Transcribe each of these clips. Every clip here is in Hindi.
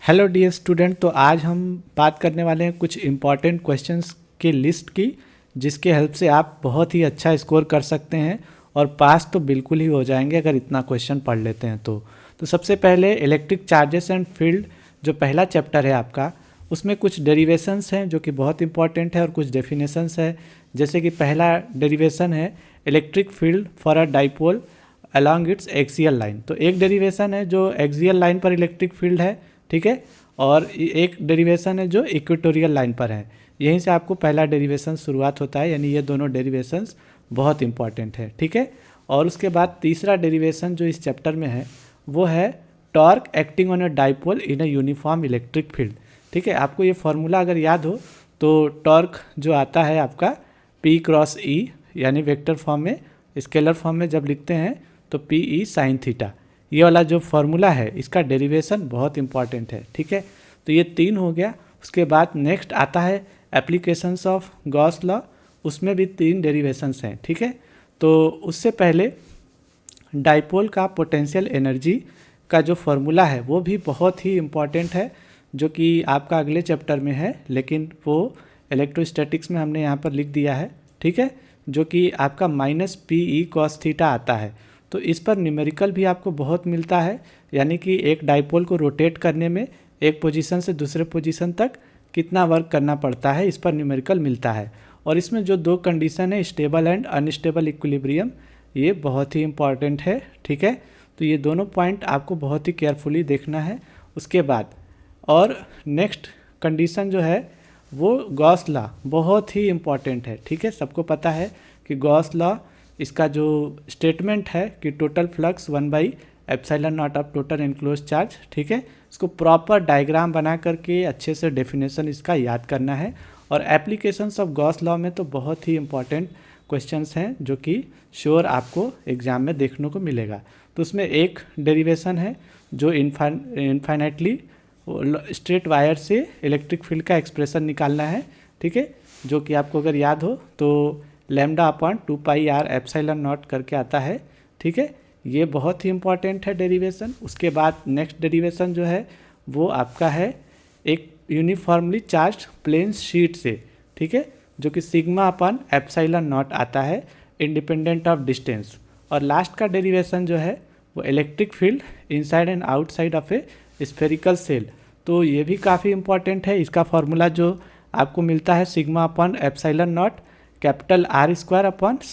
Hello dear student. तो आज हम बात करने वाले हैं कुछ इम्पॉर्टेंट क्वेश्चंस की लिस्ट की, जिसके हेल्प से आप बहुत ही अच्छा स्कोर कर सकते हैं और पास तो बिल्कुल ही हो जाएंगे अगर इतना क्वेश्चन पढ़ लेते हैं तो सबसे पहले इलेक्ट्रिक चार्जेस एंड फील्ड जो पहला चैप्टर है आपका, उसमें कुछ डेरिवेशंस हैं जो कि बहुत इंपॉर्टेंट है और कुछ डेफिनेशंस है। जैसे कि पहला डेरिवेशन है electric field for a dipole along its axial line. तो एक डेरिवेशन है जो एक्सियल लाइन पर इलेक्ट्रिक फील्ड है, ठीक है, और एक डेरिवेशन है जो इक्वेटोरियल लाइन पर है। यहीं से आपको पहला डेरिवेशन शुरुआत होता है, यानी ये दोनों डेरिवेशंस बहुत इंपॉर्टेंट है, ठीक है। और उसके बाद तीसरा डेरिवेशन जो इस चैप्टर में है वो है torque acting on a dipole in a uniform electric field, ठीक है। आपको ये फॉर्मूला अगर याद हो तो टॉर्क जो आता है आपका P क्रॉस E, यानी वेक्टर फॉर्म में, स्केलर फॉर्म में जब लिखते हैं तो PE साइन थीटा, ये वाला जो फॉर्मूला है इसका डेरिवेशन बहुत इंपॉर्टेंट है, ठीक है। तो ये तीन हो गया। उसके बाद नेक्स्ट आता है एप्लीकेशंस ऑफ गॉस लॉ, उसमें भी तीन डेरिवेशंस हैं, ठीक है। तो उससे पहले डाइपोल का पोटेंशियल एनर्जी का जो फॉर्मूला है वो भी बहुत ही इम्पॉर्टेंट है, जो कि आपका अगले चैप्टर में है, लेकिन वो इलेक्ट्रोस्टैटिक्स में हमने यहाँ पर लिख दिया है, ठीक है, जो कि आपका -PE cos थीटा आता है। तो इस पर न्यूमेरिकल भी आपको बहुत मिलता है, यानी कि एक डाइपोल को रोटेट करने में एक पोजीशन से दूसरे पोजीशन तक कितना वर्क करना पड़ता है, इस पर न्यूमेरिकल मिलता है। और इसमें जो दो कंडीशन है, स्टेबल एंड अनस्टेबल इक्विलिब्रियम, ये बहुत ही इंपॉर्टेंट है, ठीक है। तो ये दोनों पॉइंट आपको बहुत ही केयरफुली देखना है। उसके बाद और नेक्स्ट कंडीशन जो है वो गॉस लॉ बहुत ही इम्पॉर्टेंट है, ठीक है। सबको पता है कि गॉस लॉ, इसका जो स्टेटमेंट है कि total flux 1/ε0 of total enclose charge, ठीक है। इसको प्रॉपर डायग्राम बना करके अच्छे से डेफिनेशन इसका याद करना है। और एप्लीकेशंस ऑफ गॉस लॉ में तो बहुत ही इंपॉर्टेंट क्वेश्चंस हैं जो कि श्योर आपको एग्जाम में देखने को मिलेगा। तो उसमें एक डेरिवेशन है जो इनफाइनाइटली स्ट्रेट वायर से इलेक्ट्रिक फील्ड का एक्सप्रेशन निकालना है, ठीक है, जो कि आपको अगर याद हो तो λ/2πr/ε0 करके आता है, ठीक है। ये बहुत ही इंपॉर्टेंट है डेरिवेशन। उसके बाद नेक्स्ट डेरिवेशन जो है वो आपका है एक यूनिफॉर्मली चार्ज प्लेन शीट से, ठीक है, जो कि σ/ε0 आता है इंडिपेंडेंट ऑफ डिस्टेंस। और लास्ट का डेरिवेशन जो है वो electric field inside and outside of A spherical shell. तो ये भी काफ़ी इंपॉर्टेंट है। इसका फॉर्मूला जो आपको मिलता है σ/ε0 कैपिटल R² /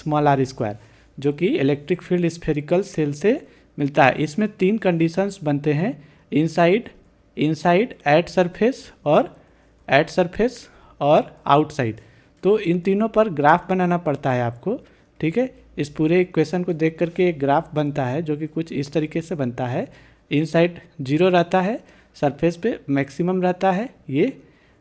r², जो कि इलेक्ट्रिक फील्ड स्फेरिकल सेल से मिलता है। इसमें तीन कंडीशंस बनते हैं, इनसाइड, एट सरफेस और आउटसाइड। तो इन तीनों पर ग्राफ बनाना पड़ता है आपको, ठीक है। इस पूरे इक्वेशन को देख करके एक ग्राफ बनता है जो कि कुछ इस तरीके से बनता है। इनसाइड 0 रहता है, सरफेस पे मैक्सिमम रहता है ये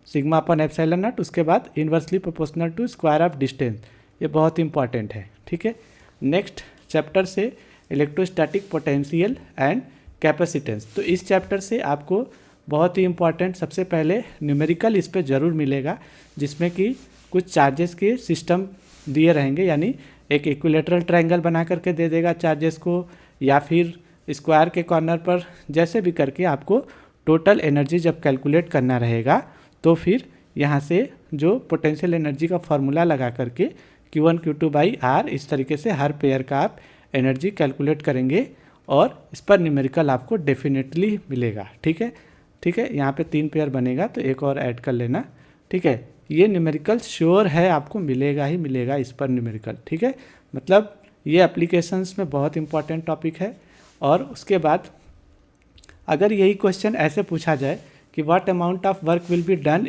σ/ε0, उसके बाद inversely proportional to square of distance. ये बहुत इंपॉर्टेंट है, ठीक है। नेक्स्ट चैप्टर से इलेक्ट्रोस्टैटिक पोटेंशियल एंड कैपेसिटेंस। तो इस चैप्टर से आपको बहुत ही इंपॉर्टेंट सबसे पहले न्यूमेरिकल इस पे ज़रूर मिलेगा, जिसमें कि कुछ चार्जेस के सिस्टम दिए रहेंगे, यानी एक इक्विलेटरल ट्रायंगल बना करके दे देगा चार्जेस को, या फिर स्क्वायर के कॉर्नर पर, जैसे भी करके आपको टोटल एनर्जी जब कैलकुलेट करना रहेगा तो फिर यहाँ से जो पोटेंशियल एनर्जी का फॉर्मूला लगा करके Q1 Q2/R, इस तरीके से हर पेयर का आप एनर्जी कैलकुलेट करेंगे और इस पर न्यूमेरिकल आपको डेफिनेटली मिलेगा, ठीक है, ठीक है। यहाँ पे 3 पेयर बनेगा तो एक और ऐड कर लेना, ठीक है। ये न्यूमेरिकल श्योर है, आपको मिलेगा ही मिलेगा इस पर न्यूमेरिकल, ठीक है। मतलब ये एप्लीकेशंस में बहुत इंपॉर्टेंट टॉपिक है। और उसके बाद अगर यही क्वेश्चन ऐसे पूछा जाए कि what amount of work will be done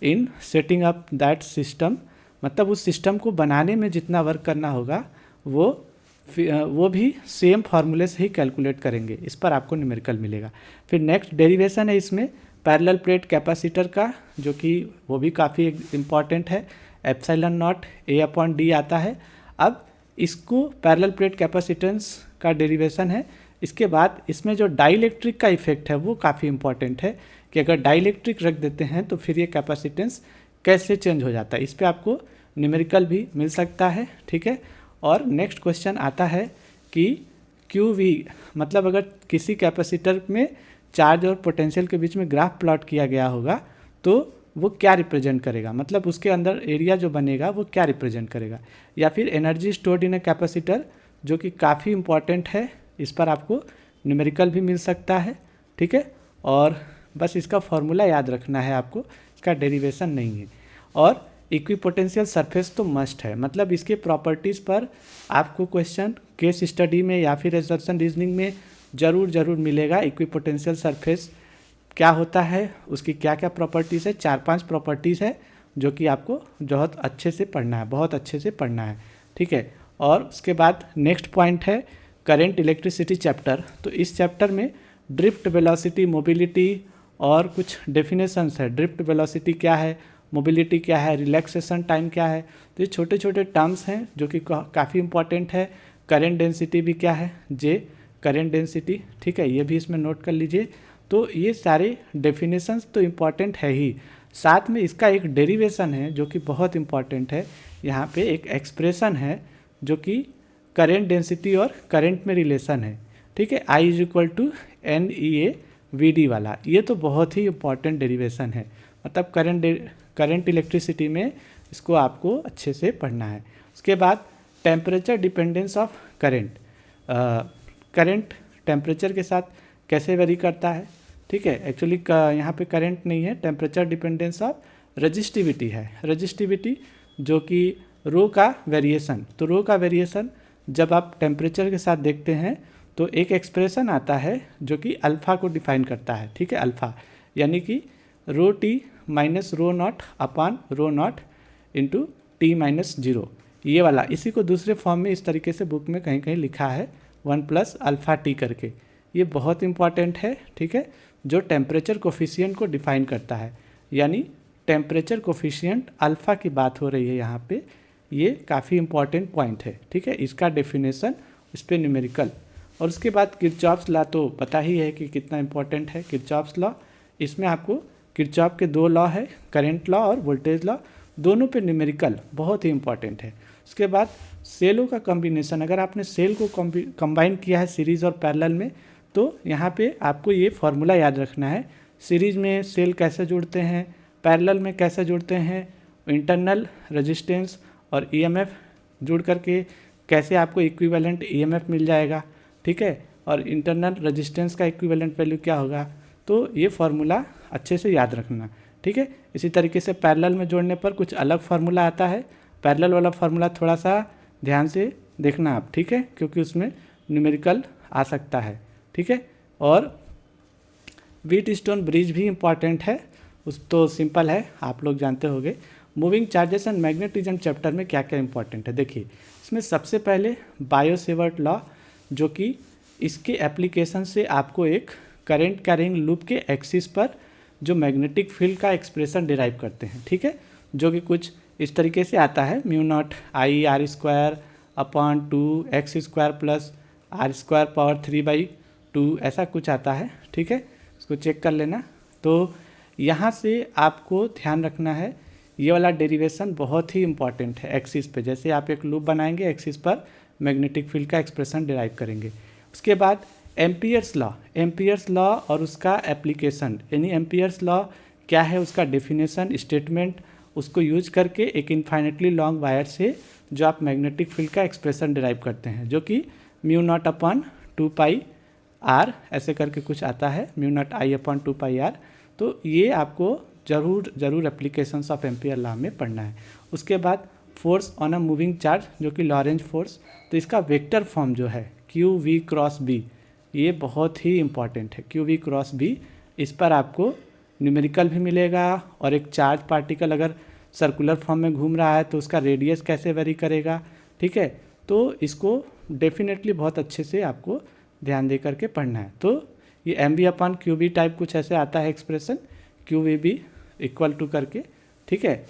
in setting up that system, मतलब उस सिस्टम को बनाने में जितना वर्क करना होगा वो भी सेम फार्मूले से ही कैलकुलेट करेंगे, इस पर आपको न्यूमेरिकल मिलेगा। फिर नेक्स्ट डेरिवेशन है इसमें पैरेलल प्लेट कैपेसिटर का, जो कि वो भी काफ़ी इम्पॉर्टेंट है, ε0 A/d आता है। अब इसको पैरेलल प्लेट कैपेसिटेंस का डेरिवेशन है। इसके बाद इसमें जो डाइलेक्ट्रिक का इफेक्ट है वो काफ़ी इंपॉर्टेंट है, कि अगर डाइलेक्ट्रिक रख देते हैं तो फिर ये कैपेसिटेंस कैसे चेंज हो जाता है, इस पे आपको न्यूमेरिकल भी मिल सकता है, ठीक है। और नेक्स्ट क्वेश्चन आता है कि QV, मतलब अगर किसी कैपेसिटर में चार्ज और पोटेंशियल के बीच में ग्राफ प्लॉट किया गया होगा तो वो क्या रिप्रेजेंट करेगा, मतलब उसके अंदर एरिया जो बनेगा वो क्या रिप्रेजेंट करेगा। या फिर energy stored in a capacitor, जो कि काफ़ी इंपॉर्टेंट है, इस पर आपको न्यूमेरिकल भी मिल सकता है, ठीक है। और बस इसका फॉर्मूला याद रखना है आपको, इसका डेरिवेशन नहीं है। और इक्विपोटेंशियल सरफेस तो मस्ट है, मतलब इसके प्रॉपर्टीज़ पर आपको क्वेश्चन केस स्टडी में या फिर असर्शन रीजनिंग में ज़रूर मिलेगा। इक्विपोटेंशियल सरफेस क्या होता है, उसकी क्या क्या प्रॉपर्टीज़ है, 4-5 प्रॉपर्टीज़ है जो कि आपको बहुत अच्छे से पढ़ना है, ठीक है। और उसके बाद नेक्स्ट पॉइंट है करंट इलेक्ट्रिसिटी चैप्टर। तो इस चैप्टर में ड्रिफ्ट वेलोसिटी, मोबिलिटी और कुछ डेफिनेशंस है। ड्रिफ्ट वेलोसिटी क्या है, मोबिलिटी क्या है, रिलैक्सेशन टाइम क्या है, तो ये छोटे छोटे टर्म्स हैं जो कि काफ़ी इंपॉर्टेंट है। करंट डेंसिटी भी क्या है, जे करंट डेंसिटी, ठीक है, ये भी इसमें नोट कर लीजिए। तो ये सारे डेफिनेशंस तो इम्पॉर्टेंट है ही, साथ में इसका एक डेरिवेशन है जो कि बहुत इम्पॉर्टेंट है। यहाँ पे एक एक्सप्रेशन है जो कि करंट डेंसिटी और करंट में रिलेशन है, ठीक है, I=NEA/VD वाला। ये तो बहुत ही इम्पॉर्टेंट डेरिवेशन है, मतलब करंट इलेक्ट्रिसिटी में इसको आपको अच्छे से पढ़ना है। उसके बाद temperature dependence of current, current temperature के साथ कैसे वेरी करता है, ठीक है। एक्चुअली यहाँ पे करंट नहीं है, टेम्परेचर डिपेंडेंस ऑफ रजिस्टिविटी है। रजिस्टिविटी जो कि रो का वेरिएशन, तो रो का वेरिएशन जब आप टेम्परेचर के साथ देखते हैं तो एक एक्सप्रेशन आता है जो कि अल्फ़ा को डिफाइन करता है, ठीक है। अल्फ़ा यानी कि ρT - ρ0/ρ0 इंटू T-0, ये वाला। इसी को दूसरे फॉर्म में इस तरीके से बुक में कहीं कहीं लिखा है 1+α/T करके। ये बहुत इंपॉर्टेंट है, ठीक है, जो टेम्परेचर कोफिशिएंट को डिफाइन करता है। यानी टेम्परेचर कोफिशिएंट अल्फ़ा की बात हो रही है यहाँ पे, ये काफ़ी इंपॉर्टेंट पॉइंट है, ठीक है। इसका डेफिनेशन, इस पर न्यूमेरिकल। और उसके बाद किरचॉफ्स लॉ तो पता ही है कि कितना इंपॉर्टेंट है किरचॉफ्स लॉ। इसमें आपको किरचॉफ के 2 लॉ है, करंट लॉ और वोल्टेज लॉ, दोनों पे न्यूमेरिकल बहुत ही इंपॉर्टेंट है। उसके बाद सेलों का कॉम्बिनेशन, अगर आपने सेल को कंबाइन किया है सीरीज़ और पैरेलल में, तो यहाँ पे आपको ये फार्मूला याद रखना है। सीरीज़ में सेल कैसे जुड़ते हैं, पैरेलल में कैसे जुड़ते हैं, इंटरनल रेजिस्टेंस और ईएमएफ जुड़ करके कैसे आपको इक्विवेलेंट ईएमएफ मिल जाएगा, ठीक है, और इंटरनल रेजिस्टेंस का इक्विवेलेंट वैल्यू क्या होगा। तो ये फार्मूला अच्छे से याद रखना, ठीक है। इसी तरीके से पैरेलल में जोड़ने पर कुछ अलग फार्मूला आता है, पैरेलल वाला फार्मूला थोड़ा सा ध्यान से देखना आप, ठीक है, क्योंकि उसमें न्यूमेरिकल आ सकता है, ठीक है। और व्हीटस्टोन ब्रिज भी इम्पॉर्टेंट है, उस तो सिंपल है, आप लोग जानते होंगे। Moving charges and magnetism chapter में क्या क्या इंपॉर्टेंट है, देखिए इसमें सबसे पहले बायो-सेवर्ट लॉ, जो कि इसके एप्लीकेशन से आपको एक करंट कैरिंग लूप के एक्सिस पर जो मैग्नेटिक फील्ड का एक्सप्रेशन डिराइव करते हैं, ठीक है, जो कि कुछ इस तरीके से आता है, μ0I r² / 2x² + r² ऐसा कुछ आता है, ठीक है, इसको चेक कर लेना। तो यहाँ से आपको ध्यान रखना है, ये वाला डेरिवेशन बहुत ही इंपॉर्टेंट है एक्सिस पे। जैसे आप एक लूप बनाएंगे, एक्सिस पर मैग्नेटिक फील्ड का एक्सप्रेशन डिराइव करेंगे। उसके बाद एम्पियर्स लॉ और उसका एप्लीकेशन, यानी एम्पियर्स लॉ क्या है, उसका डेफिनेशन, स्टेटमेंट, उसको यूज करके एक इनफाइनेटली लॉन्ग वायर से जो आप मैग्नेटिक फील्ड का एक्सप्रेशन डिराइव करते हैं, जो कि μ0/2πr ऐसे करके कुछ आता है, μ0I/2πr। तो ये आपको ज़रूर एप्लीकेशंस ऑफ एम्पियर लॉ में पढ़ना है। उसके बाद force on a moving charge, जो कि लॉरेंज फोर्स, तो इसका वेक्टर फॉर्म जो है QV×B, ये बहुत ही इंपॉर्टेंट है। QV×B, इस पर आपको न्यूमेरिकल भी मिलेगा। और एक चार्ज पार्टिकल अगर सर्कुलर फॉर्म में घूम रहा है तो उसका रेडियस कैसे वेरी करेगा, ठीक है, तो इसको डेफिनेटली बहुत अच्छे से आपको ध्यान दे करके पढ़ना है। तो ये MV/QB टाइप कुछ ऐसे आता है एक्सप्रेशन, QVB = करके, ठीक है।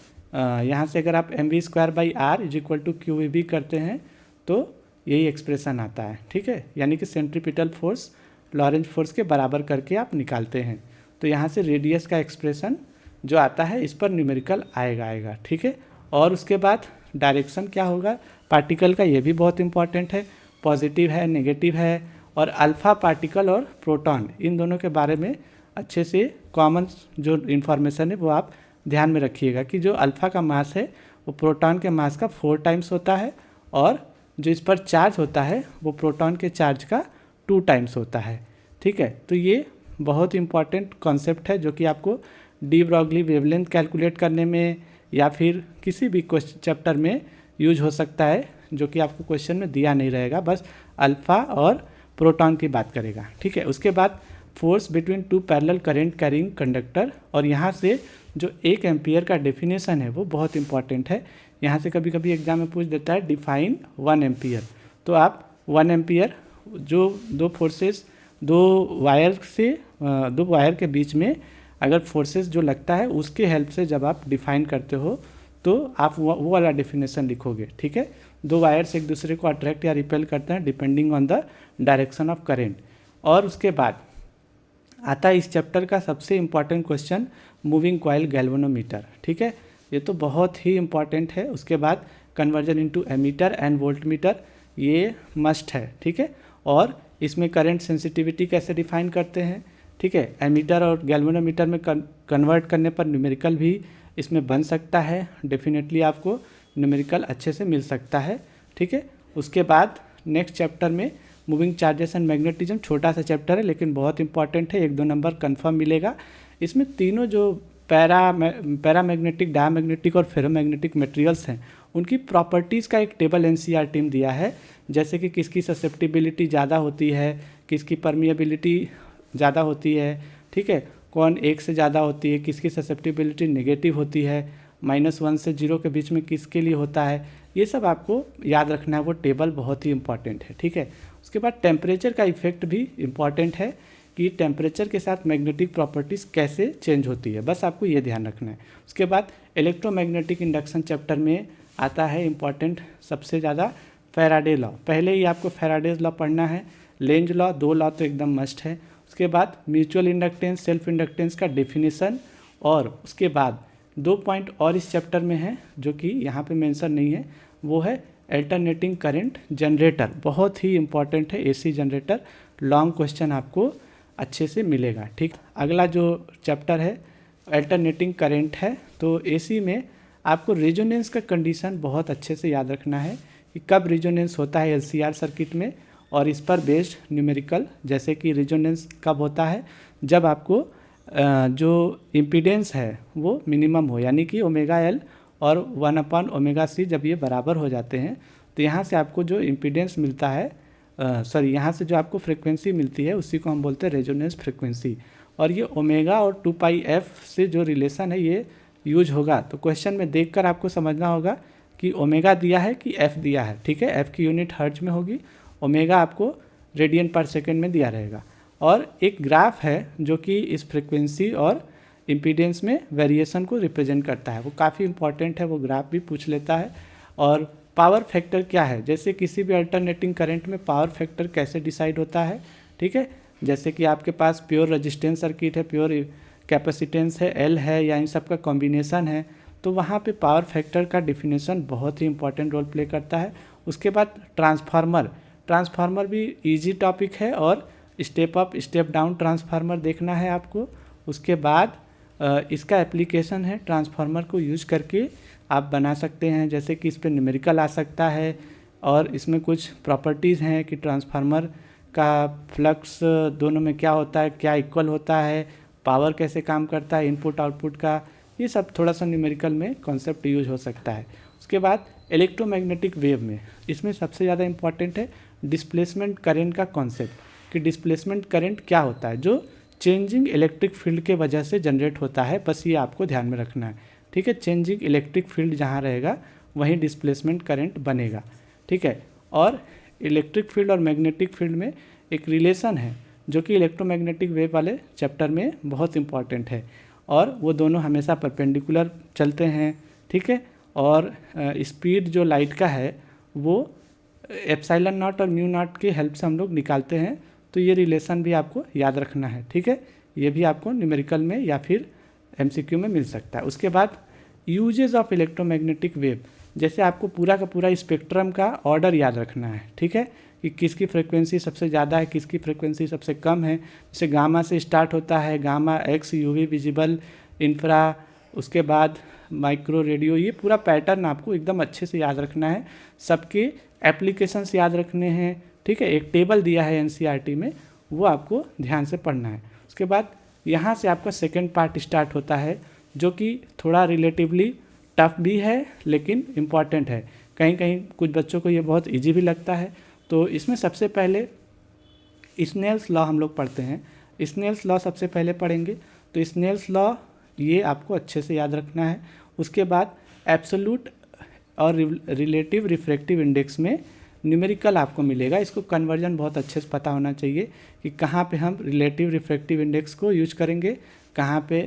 यहाँ से अगर आप mv²/r = QVB करते हैं तो यही एक्सप्रेशन आता है, ठीक है, यानी कि सेंट्रीपिटल फोर्स लॉरेंज फोर्स के बराबर करके आप निकालते हैं। तो यहाँ से रेडियस का एक्सप्रेशन जो आता है, इस पर न्यूमेरिकल आएगा, ठीक है। और उसके बाद डायरेक्शन क्या होगा पार्टिकल का, ये भी बहुत इंपॉर्टेंट है, पॉजिटिव है, नेगेटिव है, और अल्फ़ा पार्टिकल और प्रोटॉन, इन दोनों के बारे में अच्छे से कॉमन जो इन्फॉर्मेशन है वो आप ध्यान में रखिएगा कि जो अल्फ़ा का मास है वो प्रोटॉन के मास का 4 टाइम्स होता है और जो इस पर चार्ज होता है वो प्रोटॉन के चार्ज का 2 टाइम्स होता है। ठीक है, तो ये बहुत इंपॉर्टेंट कॉन्सेप्ट है जो कि आपको डी ब्रॉगली वेवलेंथ कैलकुलेट करने में या फिर किसी भी चैप्टर में यूज हो सकता है, जो कि आपको क्वेश्चन में दिया नहीं रहेगा, बस अल्फ़ा और प्रोटॉन की बात करेगा। ठीक है, उसके बाद force between 2 parallel current carrying conductor, और यहाँ से जो 1 एम्पियर का डेफिनेशन है वो बहुत इंपॉर्टेंट है। यहाँ से कभी कभी एग्जाम में पूछ देता है डिफाइन 1 एम्पियर, तो आप 1 एम्पियर जो दो वायर के बीच में अगर फोर्सेस जो लगता है उसके हेल्प से जब आप डिफाइन करते हो तो आप वो वाला डेफिनेशन लिखोगे। ठीक है, 2 वायर्स एक दूसरे को अट्रैक्ट या रिपेल करते हैं depending on the direction of current. और उसके बाद आता है इस चैप्टर का सबसे important question, moving coil galvanometer. ठीक है, ये तो बहुत ही इम्पॉर्टेंट है। उसके बाद conversion into ammeter and voltmeter, ये मस्ट है। ठीक है, और इसमें करंट सेंसिटिविटी कैसे डिफाइन करते हैं। ठीक है, एमीटर और गैल्वेनोमीटर में कन्वर्ट करने पर न्यूमेरिकल भी इसमें बन सकता है, डेफिनेटली आपको न्यूमेरिकल अच्छे से मिल सकता है। ठीक है, उसके बाद नेक्स्ट चैप्टर में मूविंग चार्जेस एंड मैग्नेटिज्म, छोटा सा चैप्टर है लेकिन बहुत इंपॉर्टेंट है, 1-2 नंबर कन्फर्म मिलेगा। इसमें तीनों जो पैरामैग्नेटिक, डायमैग्नेटिक और फेरोमैग्नेटिक मटेरियल्स हैं उनकी प्रॉपर्टीज़ का एक टेबल एनसीईआरटी टीम दिया है, जैसे कि किसकी ससेप्टिबिलिटी ज़्यादा होती है, किसकी परमिएबिलिटी ज़्यादा होती है। ठीक है, कौन 1 से ज़्यादा होती है, किसकी ससेप्टिबिलिटी नेगेटिव होती है, -1 से 0 के बीच में किसके लिए होता है, ये सब आपको याद रखना है। वो टेबल बहुत ही इंपॉर्टेंट है। ठीक है, उसके बाद टेम्परेचर का इफेक्ट भी इम्पॉर्टेंट है कि टेम्परेचर के साथ मैग्नेटिक प्रॉपर्टीज़ कैसे चेंज होती है, बस आपको ये ध्यान रखना है। उसके बाद इलेक्ट्रोमैग्नेटिक इंडक्शन चैप्टर में आता है इम्पॉर्टेंट सबसे ज़्यादा फैराडे लॉ। पहले ही आपको फैराडेज लॉ पढ़ना है, लेंज लॉ, 2 लॉ तो एकदम मस्ट है। उसके बाद म्यूचुअल इंडक्टेंस, सेल्फ इंडक्टेंस का डेफिनेशन, और उसके बाद 2 पॉइंट और इस चैप्टर में है जो कि यहाँ पे मेंशन नहीं है, वो है अल्टरनेटिंग करंट जनरेटर, बहुत ही इंपॉर्टेंट है, एसी जनरेटर। लॉन्ग क्वेश्चन आपको अच्छे से मिलेगा। ठीक, अगला जो चैप्टर है अल्टरनेटिंग करंट है, तो एसी में आपको रेजोनेंस का कंडीशन बहुत अच्छे से याद रखना है कि कब रेजोनेंस होता है एलसीआर सर्किट में, और इस पर बेस्ड न्यूमेरिकल, जैसे कि रेजोनेंस कब होता है जब आपको जो इम्पीडेंस है वो मिनिमम हो, यानी कि ω_L और 1/ω_C जब ये बराबर हो जाते हैं, तो यहाँ से आपको जो इम्पीडेंस मिलता है, यहाँ से जो आपको फ्रिक्वेंसी मिलती है उसी को हम बोलते हैं रेजोनेंस फ्रिक्वेंसी। और ये ओमेगा और 2πf से जो रिलेशन है ये यूज होगा, तो क्वेश्चन में देखकर आपको समझना होगा कि ओमेगा दिया है कि एफ दिया है। ठीक है, एफ की यूनिट हर्ट्ज में होगी, ओमेगा आपको रेडियन पर सेकेंड में दिया रहेगा। और एक ग्राफ है जो कि इस फ्रिक्वेंसी और इम्पीडेंस में वेरिएशन को रिप्रेजेंट करता है, वो काफ़ी इंपॉर्टेंट है, वो ग्राफ भी पूछ लेता है। और पावर फैक्टर क्या है, जैसे किसी भी अल्टरनेटिंग करंट में पावर फैक्टर कैसे डिसाइड होता है। ठीक है, जैसे कि आपके पास प्योर रेजिस्टेंस सर्किट है, प्योर कैपेसिटेंस है, एल है, या इन सब का कॉम्बिनेशन है, तो वहाँ पे पावर फैक्टर का डिफिनेशन बहुत ही इंपॉर्टेंट रोल प्ले करता है। उसके बाद ट्रांसफार्मर भी इजी टॉपिक है, और step up step down transformer देखना है आपको। उसके बाद इसका एप्लीकेशन है, ट्रांसफार्मर को यूज करके आप बना सकते हैं, जैसे कि इस पर न्यूमेरिकल आ सकता है, और इसमें कुछ प्रॉपर्टीज़ हैं कि ट्रांसफार्मर का फ्लक्स दोनों में क्या होता है, क्या इक्वल होता है, पावर कैसे काम करता है, इनपुट आउटपुट का, ये सब थोड़ा सा न्यूमेरिकल में कॉन्सेप्ट यूज हो सकता है। उसके बाद इलेक्ट्रोमैग्नेटिक वेव में इसमें सबसे ज़्यादा इंपॉर्टेंट है डिस्प्लेसमेंट करंट का कॉन्सेप्ट, कि डिस्प्लेसमेंट करंट क्या होता है, जो चेंजिंग इलेक्ट्रिक फील्ड के वजह से जनरेट होता है, बस ये आपको ध्यान में रखना है। ठीक है, चेंजिंग इलेक्ट्रिक फील्ड जहाँ रहेगा वहीं डिस्प्लेसमेंट करंट बनेगा। ठीक है, और इलेक्ट्रिक फील्ड और मैग्नेटिक फील्ड में एक रिलेशन है जो कि इलेक्ट्रोमैग्नेटिक वेव वाले चैप्टर में बहुत इंपॉर्टेंट है, और वो दोनों हमेशा परपेंडिकुलर चलते हैं। ठीक है, और स्पीड जो लाइट का है वो ε0 और μ0 की हेल्प से हम लोग निकालते हैं, तो ये रिलेशन भी आपको याद रखना है। ठीक है, ये भी आपको न्यूमेरिकल में या फिर MCQ में मिल सकता है। उसके बाद यूजेस ऑफ इलेक्ट्रोमैग्नेटिक वेव, जैसे आपको पूरा का पूरा स्पेक्ट्रम का ऑर्डर याद रखना है। ठीक है, कि किसकी फ्रिक्वेंसी सबसे ज़्यादा है, किसकी फ्रिक्वेंसी सबसे कम है। जैसे गामा से स्टार्ट होता है, gamma x, UV, visible, infra, उसके बाद माइक्रो रेडियो। ये पूरा पैटर्न आपको एकदम अच्छे से याद रखना है, सबके एप्लीकेशंस याद रखने हैं, ठीक है। एक टेबल दिया है एनसीईआरटी में, वो आपको ध्यान से पढ़ना है। उसके बाद यहाँ से आपका सेकेंड पार्ट स्टार्ट होता है, जो कि थोड़ा रिलेटिवली टफ भी है लेकिन इम्पॉर्टेंट है। कहीं कहीं कुछ बच्चों को ये बहुत इजी भी लगता है। तो इसमें सबसे पहले स्नेल्स लॉ हम लोग पढ़ते हैं। स्नेल्स लॉ सबसे पहले पढ़ेंगे। तो स्नेल्स लॉ ये आपको अच्छे से याद रखना है। उसके बाद एब्सोल्यूट और रिलेटिव रिफ्रैक्टिव इंडेक्स में न्यूमेरिकल आपको मिलेगा। इसको कन्वर्जन बहुत अच्छे से पता होना चाहिए कि कहाँ पे हम रिलेटिव रिफ्रैक्टिव इंडेक्स को यूज करेंगे, कहाँ पे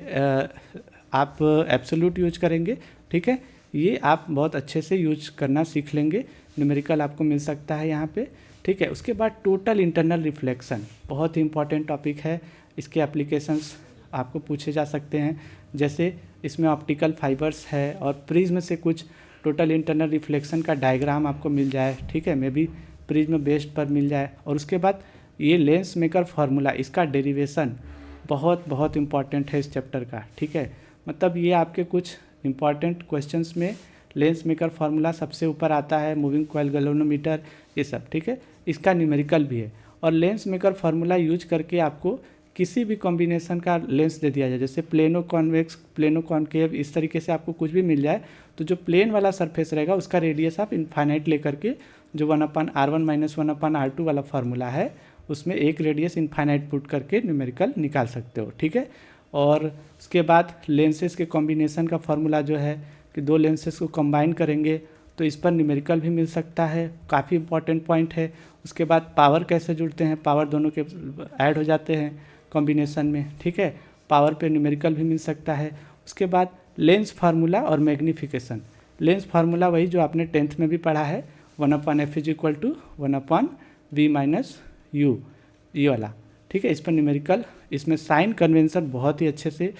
आप एब्सोल्यूट यूज करेंगे, ठीक है। ये आप बहुत अच्छे से यूज करना सीख लेंगे। न्यूमेरिकल आपको मिल सकता है यहाँ पे, ठीक है। उसके बाद टोटल इंटरनल रिफ्लेक्शन बहुत ही इंपॉर्टेंट टॉपिक है। इसके एप्लीकेशंस आपको पूछे जा सकते हैं, जैसे इसमें ऑप्टिकल फाइबर्स है और प्रिज्म से कुछ टोटल इंटरनल रिफ्लेक्शन का डायग्राम आपको मिल जाए, ठीक है। मे बी प्रिज्म बेस्ड पर मिल जाए। और उसके बाद ये लेंस मेकर फार्मूला, इसका डेरिवेशन बहुत बहुत इंपॉर्टेंट है इस चैप्टर का, ठीक है। मतलब ये आपके कुछ इंपॉर्टेंट क्वेश्चंस में लेंस मेकर फार्मूला सबसे ऊपर आता है, मूविंग कॉइल गैल्वेनोमीटर, ये सब, ठीक है। इसका न्यूमेरिकल भी है। और लेंस मेकर फार्मूला यूज करके आपको किसी भी कॉम्बिनेशन का लेंस दे दिया जाए, जैसे प्लेनो कॉन्वेक्स, प्लेनो कॉन्केव, इस तरीके से आपको कुछ भी मिल जाए, तो जो प्लेन वाला सरफेस रहेगा उसका रेडियस आप इनफाइनाइट लेकर के जो 1/r1 - 1/r2 वाला फार्मूला है, उसमें एक रेडियस इनफाइनाइट पुट करके न्यूमेरिकल निकाल सकते हो, ठीक है। और उसके बाद लेंसेज के कॉम्बिनेशन का फार्मूला जो है कि दो लेंसेज को कंबाइन करेंगे तो इस पर न्यूमेरिकल भी मिल सकता है, काफ़ी इंपॉर्टेंट पॉइंट है। उसके बाद पावर कैसे जुड़ते हैं, पावर दोनों के ऐड हो जाते हैं कॉम्बिनेशन में, ठीक है। पावर पे न्यूमेरिकल भी मिल सकता है। उसके बाद लेंस फार्मूला और मैग्नीफिकेशन। लेंस फार्मूला वही जो आपने 10th में भी पढ़ा है, 1/f = 1/v - u, ये वाला, ठीक है। इस पर न्यूमेरिकल, इसमें साइन कन्वेंशन बहुत ही अच्छे से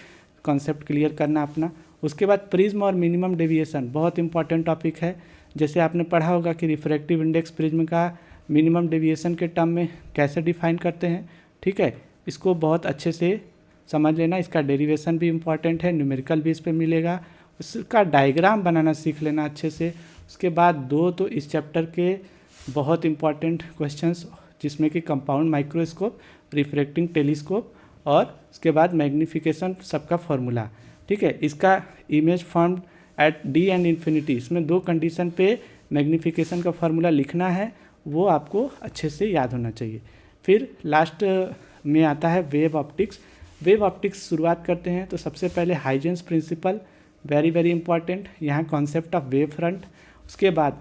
कॉन्सेप्ट क्लियर करना अपना। उसके बाद प्रिज्म और मिनिमम डेविएशन बहुत इंपॉर्टेंट टॉपिक है। जैसे आपने पढ़ा होगा कि रिफ्रैक्टिव इंडेक्स प्रिज्म का मिनिमम डेविएशन के टर्म में कैसे डिफाइन करते हैं, ठीक है। इसको बहुत अच्छे से समझ लेना। इसका डेरिवेशन भी इम्पॉर्टेंट है, न्यूमेरिकल भी इस पर मिलेगा। उसका डायग्राम बनाना सीख लेना अच्छे से। उसके बाद दो तो इस चैप्टर के बहुत इंपॉर्टेंट क्वेश्चंस, जिसमें कि कंपाउंड माइक्रोस्कोप, रिफ्रैक्टिंग टेलीस्कोप और उसके बाद मैग्नीफिकेशन सबका फॉर्मूला, ठीक है। इसका image formed at D and infinity, इसमें दो कंडीशन पे मैग्नीफिकेशन का फार्मूला लिखना है, वो आपको अच्छे से याद होना चाहिए। फिर लास्ट में आता है वेव ऑप्टिक्स। वेव ऑप्टिक्स शुरुआत करते हैं तो सबसे पहले Huygens principle, very very important, यहाँ कॉन्सेप्ट ऑफ वेव फ्रंट। उसके बाद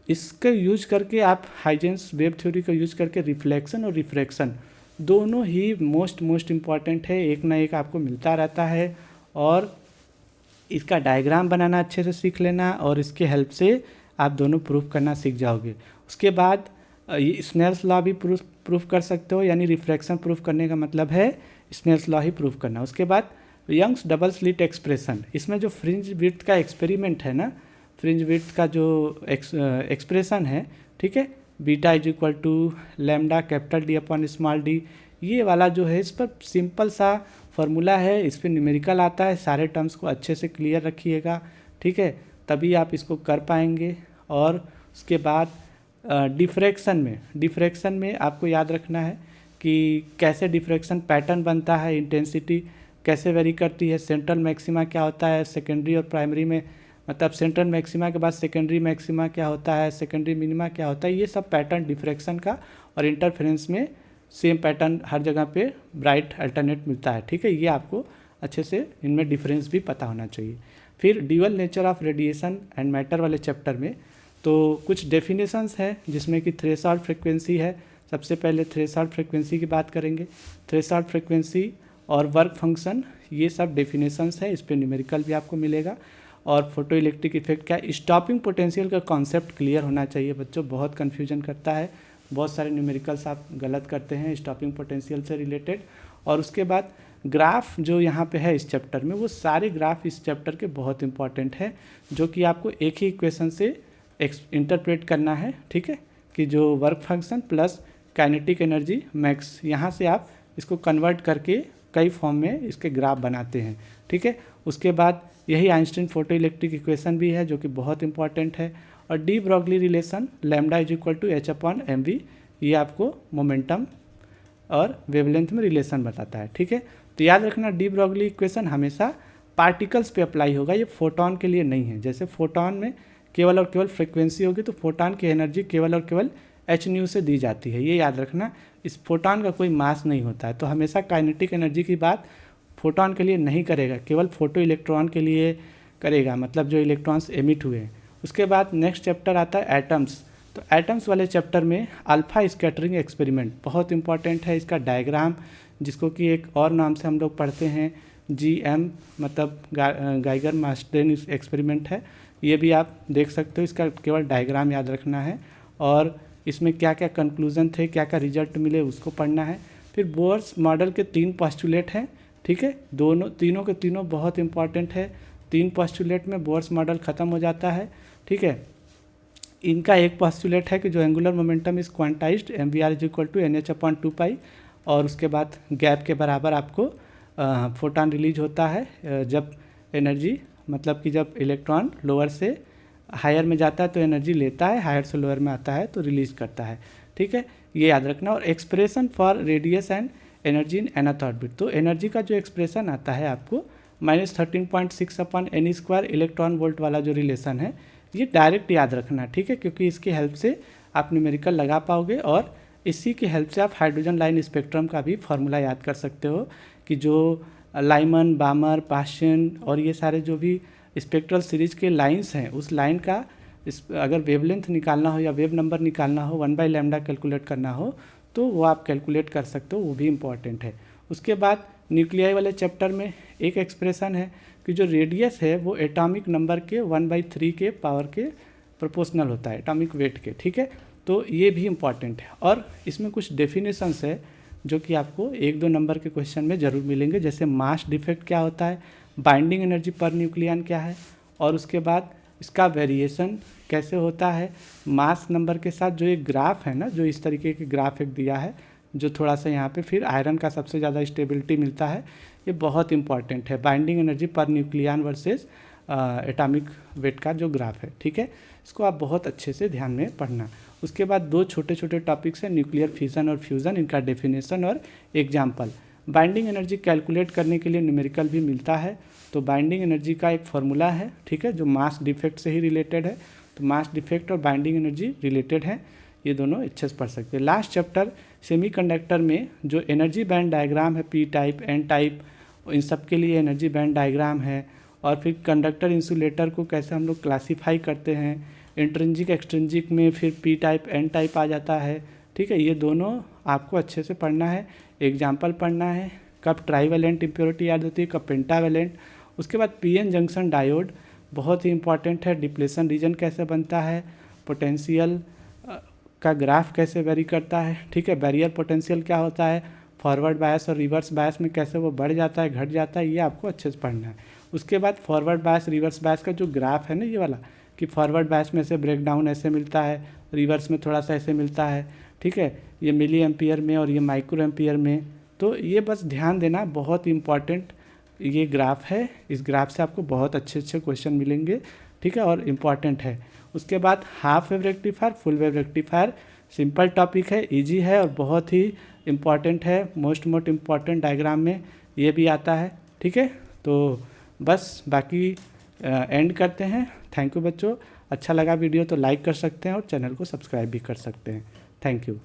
इसका यूज करके आप हाइजेंस वेव थ्योरी का यूज करके रिफ्लेक्शन और रिफ्रैक्शन दोनों ही मोस्ट इम्पॉर्टेंट है, एक ना एक आपको मिलता रहता है। और इसका डायग्राम बनाना अच्छे से सीख लेना और इसके हेल्प से आप दोनों प्रूफ करना सीख जाओगे। उसके बाद ये स्नेल्स लॉ भी प्रूफ कर सकते हो, यानी रिफ्रैक्शन प्रूफ करने का मतलब है स्नेल्स लॉ ही प्रूफ करना। उसके बाद यंग्स डबल स्लिट एक्सप्रेशन, इसमें जो फ्रिंज विड्थ का एक्सपेरिमेंट है ना, फ्रिंज विड्थ का जो एक्सप्रेशन है, ठीक है, बीटा = λ D/d, ये वाला जो है इस पर सिंपल सा फॉर्मूला है, इस पर न्यूमेरिकल आता है। सारे टर्म्स को अच्छे से क्लियर रखिएगा, ठीक है, तभी आप इसको कर पाएंगे। और उसके बाद डिफ्रैक्शन में आपको याद रखना है कि कैसे डिफ्रैक्शन पैटर्न बनता है, इंटेंसिटी कैसे वेरी करती है, सेंट्रल मैक्सिमा क्या होता है सेकेंडरी और प्राइमरी में, मतलब सेंट्रल मैक्सिमा के बाद सेकेंडरी मैक्सिमा क्या होता है, सेकेंडरी मिनिमा क्या होता है, ये सब पैटर्न डिफ्रैक्शन का। और इंटरफेरेंस में सेम पैटर्न हर जगह पे ब्राइट अल्टरनेट मिलता है, ठीक है। ये आपको अच्छे से इनमें डिफरेंस भी पता होना चाहिए। फिर dual nature of radiation and matter वाले चैप्टर में तो कुछ डेफिनेशंस है, जिसमें कि थ्रेशोल्ड फ्रिक्वेंसी है। सबसे पहले थ्रेशोल्ड फ्रिक्वेंसी की बात करेंगे। थ्रेशोल्ड फ्रिक्वेंसी और वर्क फंक्शन, ये सब डेफिनेशंस है, इस पर न्यूमेरिकल भी आपको मिलेगा। और फोटो इलेक्ट्रिक इफेक्ट क्या, स्टॉपिंग पोटेंशियल का कॉन्सेप्ट क्लियर होना चाहिए बच्चों, बहुत कन्फ्यूजन करता है, बहुत सारे न्यूमेरिकल्स आप गलत करते हैं स्टॉपिंग पोटेंशियल से रिलेटेड। और उसके बाद ग्राफ जो यहाँ पे है इस चैप्टर में, वो सारे ग्राफ इस चैप्टर के बहुत इंपॉर्टेंट है, जो कि आपको एक ही इक्वेशन से इंटरप्रेट करना है, ठीक है, कि जो work function plus kinetic energy max, यहाँ से आप इसको कन्वर्ट करके कई फॉर्म में इसके ग्राफ बनाते हैं, ठीक है। उसके बाद यही आइंस्टीन फोटो इलेक्ट्रिक इक्वेशन भी है जो कि बहुत इंपॉर्टेंट है। और de Broglie relation lambda is equal to h/mv, ये आपको मोमेंटम और वेवलेंथ में रिलेशन बताता है, ठीक है। तो याद रखना डी ब्रॉगली इक्वेशन हमेशा पार्टिकल्स पे अप्लाई होगा, ये फोटोन के लिए नहीं है। जैसे फोटोन में केवल और केवल फ्रिक्वेंसी होगी तो फोटोन की एनर्जी केवल और केवल h से दी जाती है, ये याद रखना। इस फोटोन का कोई मास नहीं होता है, तो हमेशा काइनेटिक एनर्जी की बात फोटोन के लिए नहीं करेगा, केवल फोटो इलेक्ट्रॉन के लिए करेगा, मतलब जो इलेक्ट्रॉन्स एमिट हुए हैं। उसके बाद नेक्स्ट चैप्टर आता है एटम्स। तो एटम्स वाले चैप्टर में अल्फा स्कैटरिंग एक्सपेरिमेंट बहुत इंपॉर्टेंट है। इसका डायग्राम, जिसको कि एक और नाम से हम लोग पढ़ते हैं GM, मतलब गाइगर मास्टेन एक्सपेरिमेंट है, ये भी आप देख सकते हो। इसका केवल डायग्राम याद रखना है और इसमें क्या क्या कंक्लूजन थे, क्या क्या रिजल्ट मिले, उसको पढ़ना है। फिर बोर्स मॉडल के 3 पोस्टुलेट हैं, ठीक है, तीनों के तीनों बहुत इंपॉर्टेंट है। 3 पोस्टुलेट में बोर्स मॉडल ख़त्म हो जाता है, ठीक है। इनका एक पोस्टुलेट है कि जो angular momentum is quantized mvr is equal to nh/2π, और उसके बाद गैप के बराबर आपको फोटॉन रिलीज होता है जब एनर्जी, मतलब कि जब इलेक्ट्रॉन लोअर से हायर में जाता है तो एनर्जी लेता है, हायर से लोअर में आता है तो रिलीज करता है, ठीक है, ये याद रखना। और expression for radius and energy in nth orbit, तो एनर्जी का जो एक्सप्रेशन आता है आपको -13.6/n² इलेक्ट्रॉन वोल्ट वाला जो रिलेशन है, ये डायरेक्ट याद रखना, ठीक है, क्योंकि इसकी हेल्प से आप न्यूमेरिकल लगा पाओगे और इसी की हेल्प से आप हाइड्रोजन लाइन स्पेक्ट्रम का भी फॉर्मूला याद कर सकते हो कि जो लाइमन, बामर, पाशियन और ये सारे जो भी स्पेक्ट्रल सीरीज के लाइंस हैं, उस लाइन का अगर वेवलेंथ निकालना हो या वेव नंबर निकालना हो, 1/λ कैलकुलेट करना हो तो वो आप कैलकुलेट कर सकते हो, वो भी इम्पॉर्टेंट है। उसके बाद न्यूक्लियाई वाले चैप्टर में एक एक्सप्रेशन है कि जो रेडियस है वो एटॉमिक नंबर के 1/3 के पावर के प्रोपोर्शनल होता है, एटॉमिक वेट के, ठीक है, तो ये भी इम्पॉर्टेंट है। और इसमें कुछ डेफिनेशंस है जो कि आपको 1-2 नंबर के क्वेश्चन में ज़रूर मिलेंगे, जैसे मास डिफेक्ट क्या होता है, बाइंडिंग एनर्जी पर न्यूक्लियन क्या है, और उसके बाद इसका वेरिएशन कैसे होता है मास नंबर के साथ। जो एक ग्राफ है ना, जो इस तरीके के ग्राफ एक दिया है, जो थोड़ा सा यहाँ पे फिर आयरन का सबसे ज़्यादा स्टेबिलिटी मिलता है, ये बहुत इंपॉर्टेंट है, binding energy per nucleon versus atomic weight का जो ग्राफ है, ठीक है, इसको आप बहुत अच्छे से ध्यान में पढ़ना। उसके बाद 2 छोटे छोटे टॉपिक्स हैं, न्यूक्लियर फिजन और फ्यूज़न, इनका डेफिनेशन और एग्जाम्पल। बाइंडिंग एनर्जी कैलकुलेट करने के लिए न्यूमेरिकल भी मिलता है, तो बाइंडिंग एनर्जी का एक फॉर्मूला है, ठीक है, जो मास डिफेक्ट से ही रिलेटेड है, तो मास डिफेक्ट और बाइंडिंग एनर्जी रिलेटेड है, ये दोनों अच्छे से पढ़ सकते हैं। लास्ट चैप्टर सेमीकंडक्टर में जो एनर्जी बैंड डायग्राम है, P टाइप, N टाइप, इन सब के लिए एनर्जी बैंड डायग्राम है। और फिर कंडक्टर इंसुलेटर को कैसे हम लोग क्लासीफाई करते हैं, इंट्रिंसिक एक्सट्रिंसिक में फिर P टाइप, N टाइप आ जाता है, ठीक है, ये दोनों आपको अच्छे से पढ़ना है, एग्जाम्पल पढ़ना है, कब ट्राईवैलेंट इम्प्योरिटी याद होती है, कब पेंटावैलेंट। उसके बाद PN जंक्शन डायोड बहुत ही इंपॉर्टेंट है, डिप्लेशन रीजन कैसे बनता है, पोटेंशियल का ग्राफ कैसे वेरी करता है, ठीक है, बैरियर पोटेंशियल क्या होता है, फॉरवर्ड बायस और रिवर्स बायस में कैसे वो बढ़ जाता है, घट जाता है, ये आपको अच्छे से पढ़ना है। उसके बाद फॉरवर्ड बायस रिवर्स बायस का जो ग्राफ है ना, ये वाला, कि फॉरवर्ड बायस में से ब्रेक डाउन ऐसे मिलता है, रिवर्स में थोड़ा सा ऐसे मिलता है, ठीक है, ये मिली एम्पियर में और ये माइक्रो एम्पियर में, तो ये बस ध्यान देना, बहुत इंपॉर्टेंट ये ग्राफ है, इस ग्राफ से आपको बहुत अच्छे अच्छे क्वेश्चन मिलेंगे, ठीक है, और इम्पॉर्टेंट है। उसके बाद half wave rectifier, full wave rectifier, simple topic है, इजी है और बहुत ही इम्पॉर्टेंट है, मोस्ट इम्पॉर्टेंट डायग्राम में ये भी आता है, ठीक है। तो बस बाकी एंड करते हैं। थैंक यू बच्चों, अच्छा लगा वीडियो तो लाइक कर सकते हैं और चैनल को सब्सक्राइब भी कर सकते हैं। Thank you.